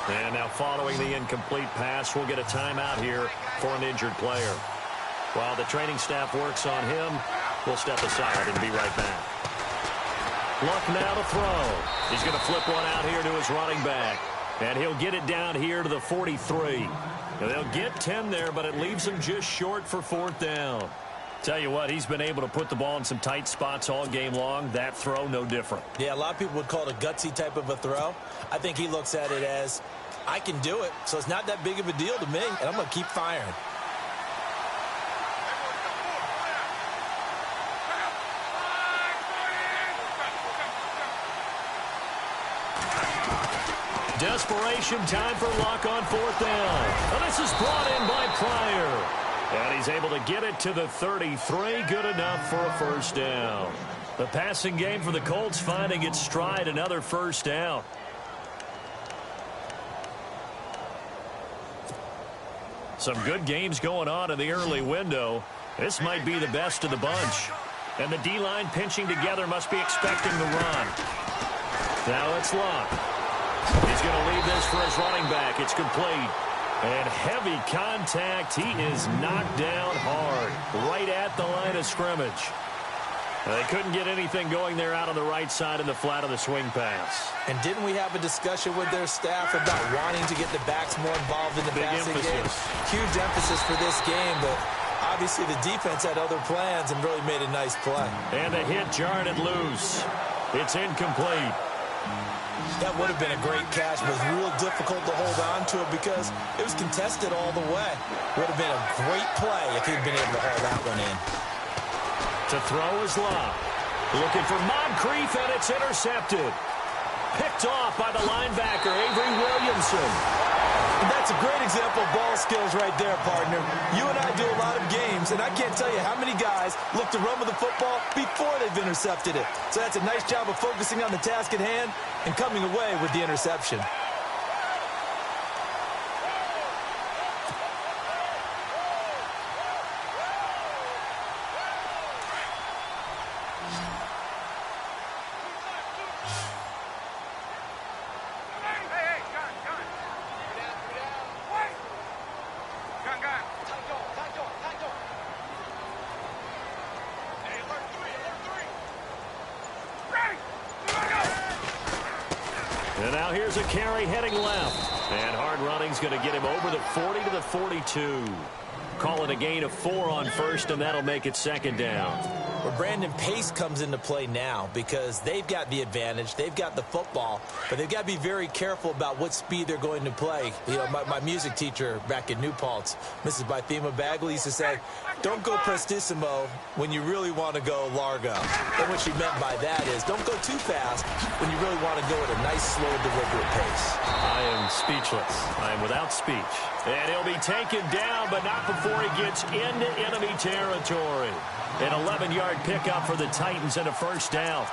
And now following the incomplete pass, we'll get a timeout here for an injured player. While the training staff works on him, we'll step aside and be right back. Luck now to throw. He's going to flip one out here to his running back. And he'll get it down here to the 43. Now they'll get 10 there, but it leaves him just short for 4th down. Tell you what, he's been able to put the ball in some tight spots all game long. That throw, no different.
Yeah, a lot of people would call it a gutsy type of a throw. I think he looks at it as, I can do it, so it's not that big of a deal to me, and I'm going to keep firing.
Desperation time for Luck on 4th down. And this is brought in by Pryor. And he's able to get it to the 33. Good enough for a first down. The passing game for the Colts finding its stride. Another first down. Some good games going on in the early window. This might be the best of the bunch. And the D-line pinching together must be expecting the run. Now it's Luck. He's going to leave this for his running back. It's complete. And heavy contact. He is knocked down hard. Right at the line of scrimmage. They couldn't get anything going there out on the right side of the flat of the swing pass.
And didn't we have a discussion with their staff about wanting to get the backs more involved in the passing game? Huge emphasis for this game, but obviously the defense had other plans and really made a nice play.
And the hit jarred it loose. It's incomplete.
That would have been a great catch, but it was real difficult to hold on to it because it was contested all the way. Would have been a great play if he'd been able to haul that one in.
To throw is Love. Looking for Moncrief, and it's intercepted. Picked off by the linebacker, Avery Williamson.
And that's a great example of ball skills right there, partner. You and I do a lot of games times, and I can't tell you how many guys look to run with the football before they've intercepted it. So that's a nice job of focusing on the task at hand and coming away with the interception.
And now here's a carry heading left. And hard running's going to get him over the 40 to the 42. Call it a gain of 4 on first, and that'll make it second down.
Well, Brandon, pace comes into play now because they've got the advantage. They've got the football, but they've got to be very careful about what speed they're going to play. You know, my music teacher back in New Paltz, Mrs. Bythema Bagley, used to say, don't go prestissimo when you really want to go largo. And what she meant by that is don't go too fast when you really want to go at a nice, slow, deliberate pace.
I am speechless. I am without speech. And he'll be taken down, but not before he gets into enemy territory. An 11-yard pickup for the Titans and a first down.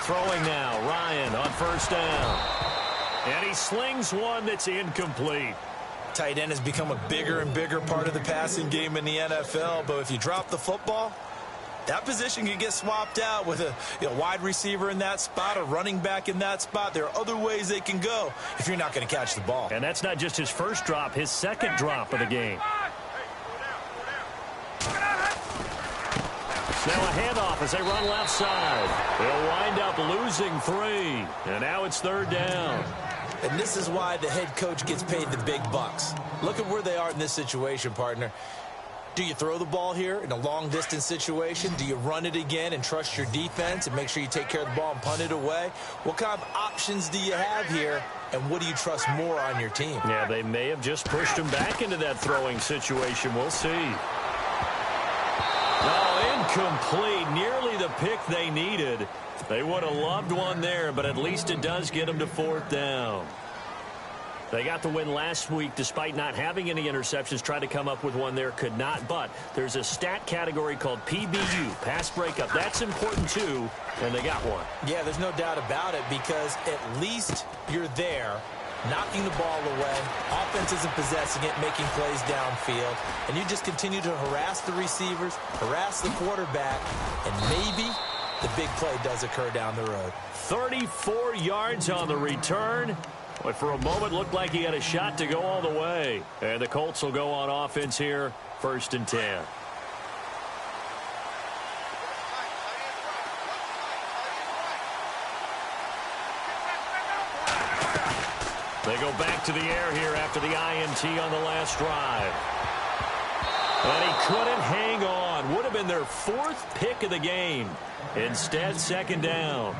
Throwing now, Ryan on first down. And he slings one that's incomplete.
Tight end has become a bigger and bigger part of the passing game in the NFL, but if you drop the football, that position can get swapped out with a wide receiver in that spot, a running back in that spot. There are other ways they can go if you're not going to catch the ball.
And that's not just his first drop, his second drop of the game. Now a handoff as they run left side. They'll wind up losing 3. And now it's third down.
And this is why the head coach gets paid the big bucks. Look at where they are in this situation, partner. Do you throw the ball here in a long-distance situation? Do you run it again and trust your defense and make sure you take care of the ball and punt it away? What kind of options do you have here, and what do you trust more on your team?
Yeah, they may have just pushed him back into that throwing situation. We'll see. Oh, incomplete. Nearly the pick they needed. They would have loved one there, but at least it does get them to fourth down. They got the win last week despite not having any interceptions. Tried to come up with one there, could not. But there's a stat category called PBU, pass breakup. That's important too, and they got one.
Yeah, there's no doubt about it because at least you're there, knocking the ball away. Offense isn't possessing it, making plays downfield. And you just continue to harass the receivers, harass the quarterback, and maybe the big play does occur down the road.
34 yards on the return. But for a moment, looked like he had a shot to go all the way. And the Colts will go on offense here, 1st and 10. They go back to the air here after the INT on the last drive. And he couldn't hang on. Would have been their 4th pick of the game. Instead, second down.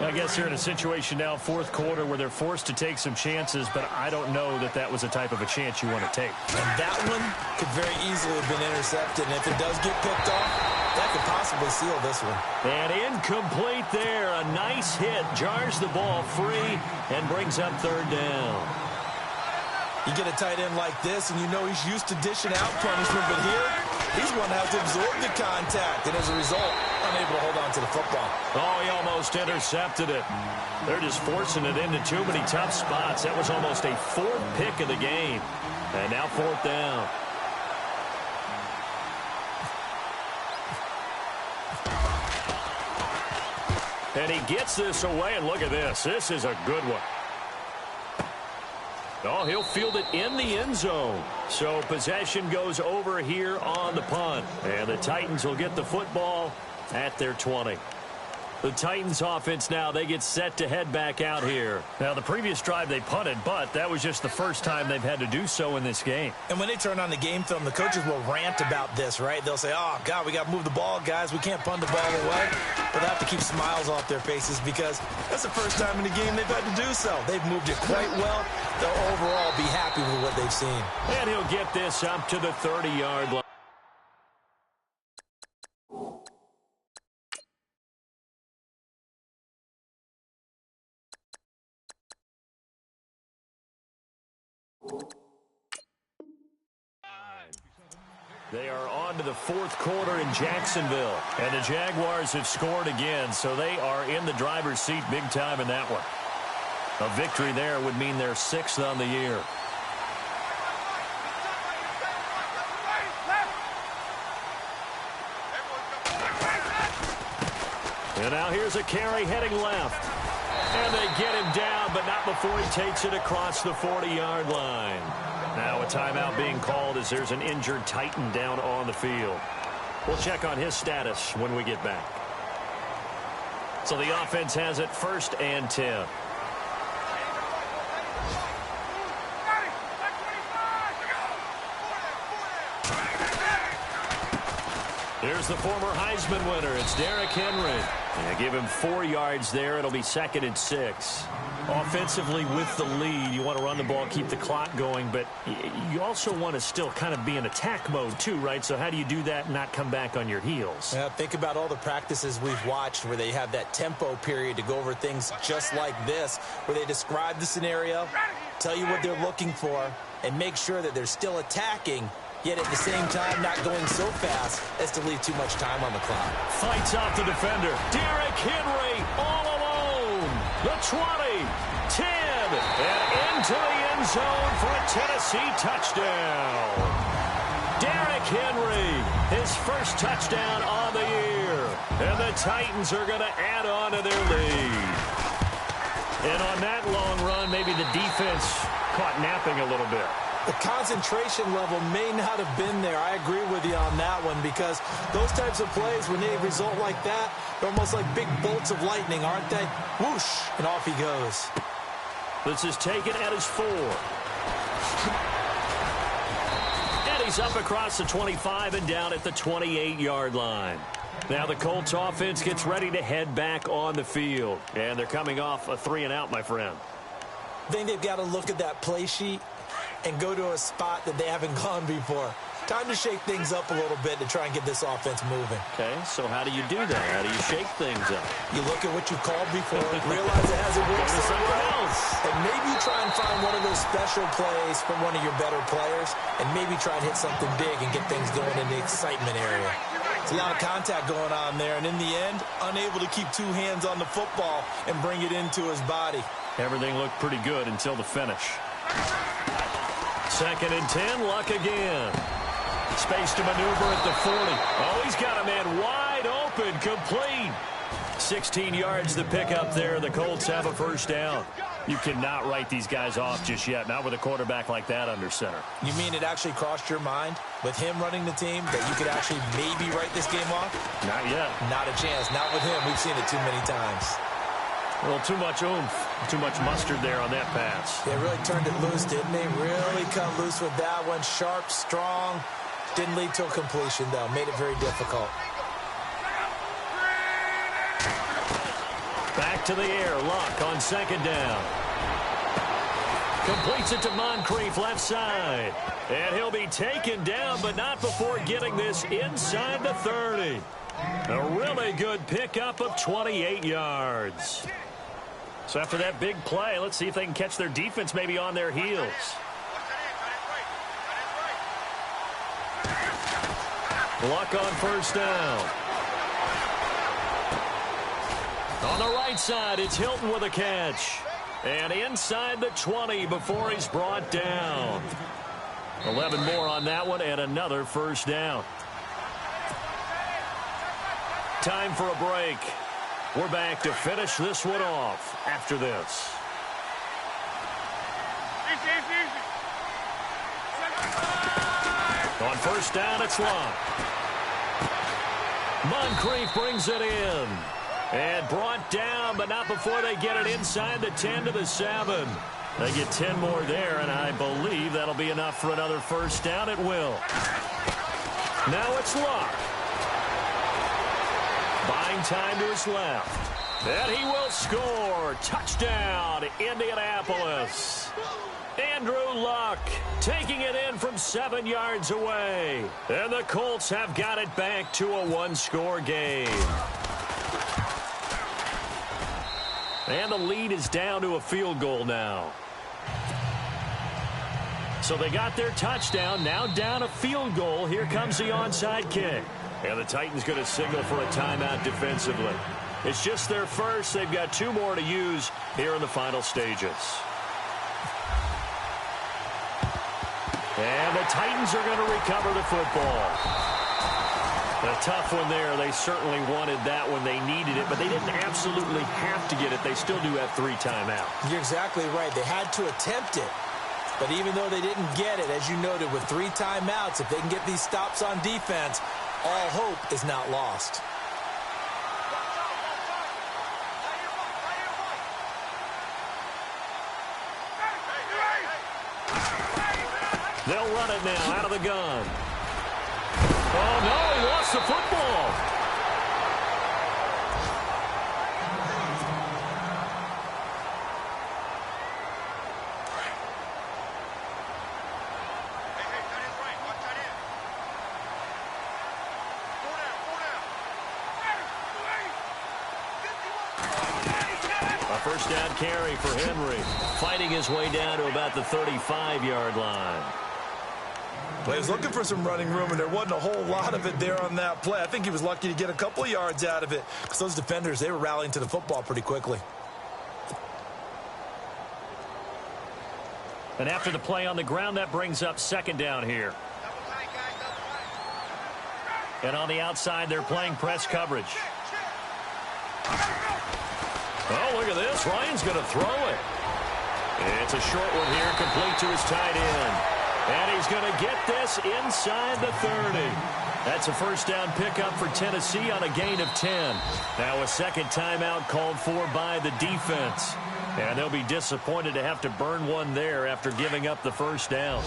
I guess they're in a situation now, 4th quarter, where they're forced to take some chances, but I don't know that that was the type of a chance you want to take.
And that one could very easily have been intercepted, and if it does get picked off, that could possibly seal this one.
And incomplete there. A nice hit. Jars the ball free and brings up third down.
You get a tight end like this, and you know he's used to dishing out punishment, but here, he's one that has to absorb the contact, and as a result, unable to hold on to the football.
Oh, he almost intercepted it. They're just forcing it into too many tough spots. That was almost a 4th pick of the game. And now 4th down. And he gets this away, and look at this. This is a good one. Oh, he'll field it in the end zone. So possession goes over here on the punt. And the Titans will get the football at their 20. The Titans offense now, they get set to head back out here. Now, the previous drive they punted, but that was just the first time they've had to do so in this game.
And when they turn on the game film, the coaches will rant about this, right? They'll say, oh, God, we got to move the ball, guys. We can't punt the ball away. But they have to keep smiles off their faces because that's the first time in the game they've had to do so. They've moved it quite well. They'll overall be happy with what they've seen.
And he'll get this up to the 30-yard line. They are on to the fourth quarter in Jacksonville, and the Jaguars have scored again, so they are in the driver's seat big time in that one. A victory there would mean they're 6th on the year. And now here's a carry heading left. And they get him down, but not before he takes it across the 40-yard line. Now a timeout being called as there's an injured Titan down on the field. We'll check on his status when we get back. So the offense has it 1st and 10. Here's the former Heisman winner. It's Derrick Henry. And give him 4 yards there. It'll be 2nd and 6. Offensively with the lead, you want to run the ball, keep the clock going, but you also want to still kind of be in attack mode too, right? So how do you do that and not come back on your heels?
Yeah, think about all the practices we've watched where they have that tempo period to go over things just like this, where they describe the scenario, tell you what they're looking for, and make sure that they're still attacking, yet at the same time not going so fast as to leave too much time on the clock.
Fights off the defender. Derrick Henry all alone. The 20, 10, and into the end zone for a Tennessee touchdown. Derrick Henry, his first touchdown on the year. And the Titans are going to add on to their lead. And on that long run, maybe the defense caught napping a little bit.
The concentration level may not have been there. I agree with you on that one because those types of plays, when they result like that, they're almost like big bolts of lightning, aren't they? Whoosh, and off he goes.
This is taken at his 4. And he's up across the 25 and down at the 28-yard line. Now the Colts offense gets ready to head back on the field. And they're coming off a 3-and-out, my friend.
I think they've got to look at that play sheet and go to a spot that they haven't gone before. Time to shake things up a little bit to try and get this offense moving.
Okay, so how do you do that? How do you shake things up?
You look at what you've called before, realize it hasn't worked somewhere else, and maybe you try and find one of those special plays from one of your better players, and maybe try and hit something big and get things going in the excitement area. It's a lot of contact going on there, and in the end, unable to keep 2 hands on the football and bring it into his body.
Everything looked pretty good until the finish. 2nd and 10, luck again. Space to maneuver at the 40. Oh, he's got a man wide open, complete. 16 yards to pick up there. The Colts have a first down. You cannot write these guys off just yet, not with a quarterback like that under center.
You mean it actually crossed your mind with him running the team that you could actually maybe write this game off?
Not yet.
Not a chance. Not with him. We've seen it too many times.
A little too much oomph, too much mustard there on that pass.
They really turned it loose, didn't they? Really cut loose with that one. Sharp, strong. Didn't lead to a completion, though. Made it very difficult.
Back to the air. Luck on 2nd down. Completes it to Moncrief left side. And he'll be taken down, but not before getting this inside the 30. A really good pickup of 28 yards. So after that big play, let's see if they can catch their defense maybe on their heels. Luck on 1st down. On the right side, it's Hilton with a catch. And inside the 20 before he's brought down. 11 more on that one and another first down. Time for a break. We're back to finish this one off after this. On 1st down, it's Luck. Moncrief brings it in. And brought down, but not before they get it inside the 10 to the 7. They get 10 more there, and I believe that'll be enough for another first down. It will. Now it's Luck. Buying time to his left. And he will score. Touchdown, Indianapolis. Andrew Luck taking it in from 7 yards away. And the Colts have got it back to a one-score game. And the lead is down to a field goal now. So they got their touchdown, now down a field goal. Here comes the onside kick. And the Titans going to signal for a timeout defensively. It's just their first. They've got 2 more to use here in the final stages. And the Titans are going to recover the football. A tough one there. They certainly wanted that when they needed it, but they didn't absolutely have to get it. They still do have 3 timeouts.
You're exactly right. They had to attempt it. But even though they didn't get it, as you noted, with 3 timeouts, if they can get these stops on defense, all hope is not lost.
They'll run it now out of the gun. Oh, no, he lost the football. A first down carry for Henry, fighting his way down to about the 35-yard line.
Well, he was looking for some running room, and there wasn't a whole lot of it there on that play. I think he was lucky to get a couple of yards out of it because those defenders, they were rallying to the football pretty quickly.
And after the play on the ground, that brings up second down here. And on the outside, they're playing press coverage. Oh, look at this. Ryan's going to throw it. It's a short one here, complete to his tight end. And he's going to get this inside the 30. That's a first down pickup for Tennessee on a gain of 10. Now a second timeout called for by the defense. And they'll be disappointed to have to burn one there after giving up the first down.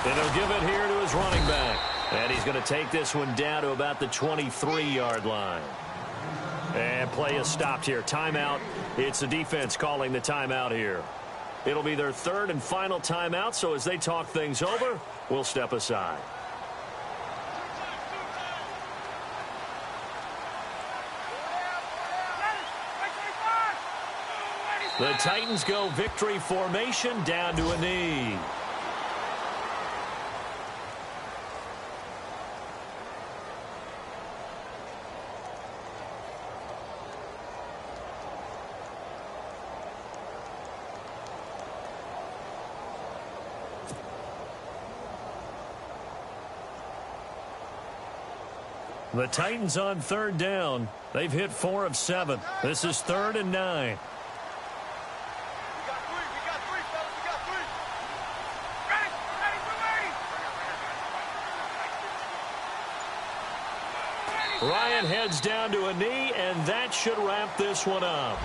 And he'll give it here to his running back. And he's going to take this one down to about the 23-yard line. And play is stopped here. Timeout. It's the defense calling the timeout here. It'll be their third and final timeout, so as they talk things over, we'll step aside. The Titans go victory formation down to a knee. The Titans on third down. They've hit 4 of 7. This is 3rd and 9. Ryan heads down to a knee, and that should wrap this one up.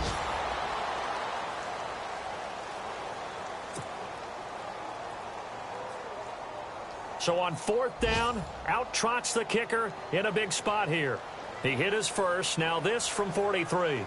So on 4th down, out trots the kicker in a big spot here. He hit his first. Now this from 43.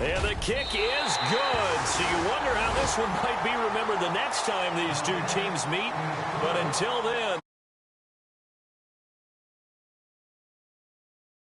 And the kick is good. So you wonder how this one might be remembered the next time these two teams meet. But until then,